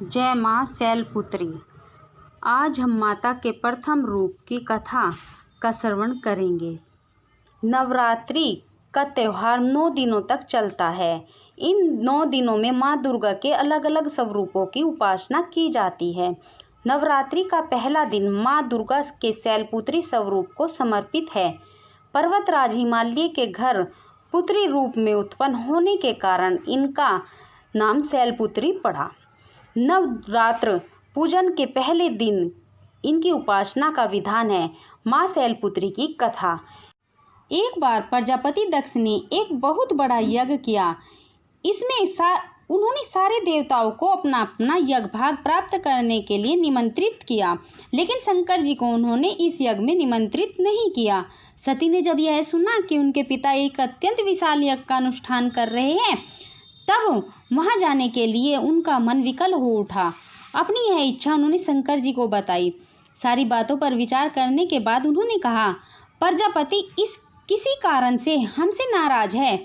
जय माँ शैलपुत्री। आज हम माता के प्रथम रूप की कथा का श्रवण करेंगे। नवरात्रि का त्यौहार 9 दिनों तक चलता है। इन 9 दिनों में माँ दुर्गा के अलग अलग स्वरूपों की उपासना की जाती है। नवरात्रि का पहला दिन माँ दुर्गा के शैलपुत्री स्वरूप को समर्पित है। पर्वतराज हिमालय के घर पुत्री रूप में उत्पन्न होने के कारण इनका नाम शैलपुत्री पड़ा। नवरात्र पूजन के पहले दिन इनकी उपासना का विधान है। माँ शैलपुत्री की कथा। एक बार प्रजापति दक्ष ने एक बहुत बड़ा यज्ञ किया। इसमें उन्होंने सारे देवताओं को अपना अपना यज्ञ भाग प्राप्त करने के लिए निमंत्रित किया, लेकिन शंकर जी को उन्होंने इस यज्ञ में निमंत्रित नहीं किया। सती ने जब यह सुना कि उनके पिता एक अत्यंत विशाल यज्ञ का अनुष्ठान कर रहे हैं, तब वहां जाने के लिए उनका मन विकल हो उठा। अपनी यह इच्छा उन्होंने शंकर जी को बताई। सारी बातों पर विचार करने के बाद उन्होंने कहा, प्रजापति किसी कारण से हमसे नाराज है।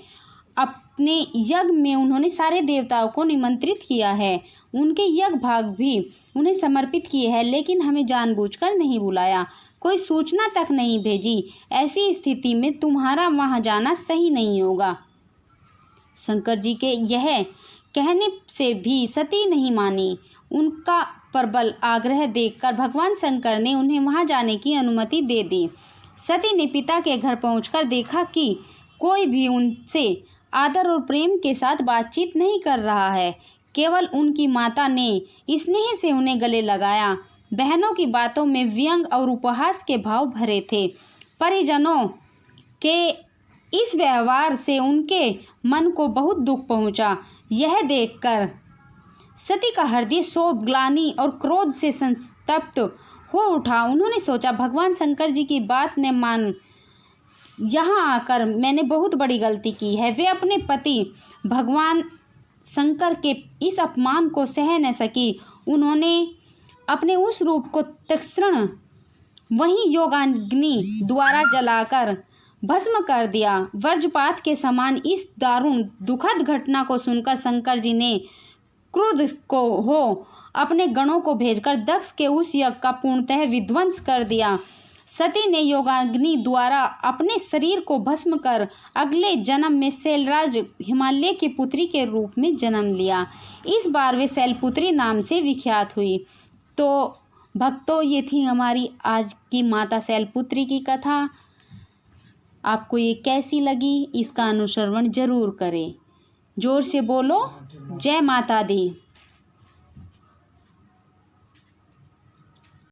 अपने यज्ञ में उन्होंने सारे देवताओं को निमंत्रित किया है, उनके यज्ञ भाग भी उन्हें समर्पित किए हैं, लेकिन हमें जानबूझकर नहीं बुलाया, कोई सूचना तक नहीं भेजी। ऐसी स्थिति में तुम्हारा वहां जाना सही नहीं होगा। शंकर जी के यह कहने से भी सती नहीं मानी। उनका प्रबल आग्रह देखकर भगवान शंकर ने उन्हें वहां जाने की अनुमति दे दी। सती ने पिता के घर पहुंचकर देखा कि कोई भी उनसे आदर और प्रेम के साथ बातचीत नहीं कर रहा है। केवल उनकी माता ने स्नेह से उन्हें गले लगाया। बहनों की बातों में व्यंग और उपहास के भाव भरे थे। परिजनों के इस व्यवहार से उनके मन को बहुत दुख पहुंचा। यह देखकर सती का हृदय शोक, ग्लानि और क्रोध से संतप्त हो उठा। उन्होंने सोचा, भगवान शंकर जी की बात न मान यहाँ आकर मैंने बहुत बड़ी गलती की है। वे अपने पति भगवान शंकर के इस अपमान को सह न सकी। उन्होंने अपने उस रूप को तत्क्षण वहीं योगाग्नि द्वारा जलाकर भस्म कर दिया। वज्रपात के समान इस दारुण दुखद घटना को सुनकर शंकर जी ने क्रुद्ध हो अपने गणों को भेजकर दक्ष के उस यज्ञ का पूर्णतः विध्वंस कर दिया। सती ने योगाग्नि द्वारा अपने शरीर को भस्म कर अगले जन्म में शैलराज हिमालय की पुत्री के रूप में जन्म लिया। इस बार वे शैलपुत्री नाम से विख्यात हुई। तो भक्तों, ये थी हमारी आज की माता शैलपुत्री की कथा। आपको ये कैसी लगी, इसका अनुसरण जरूर करें। जोर से बोलो, जय माता दी।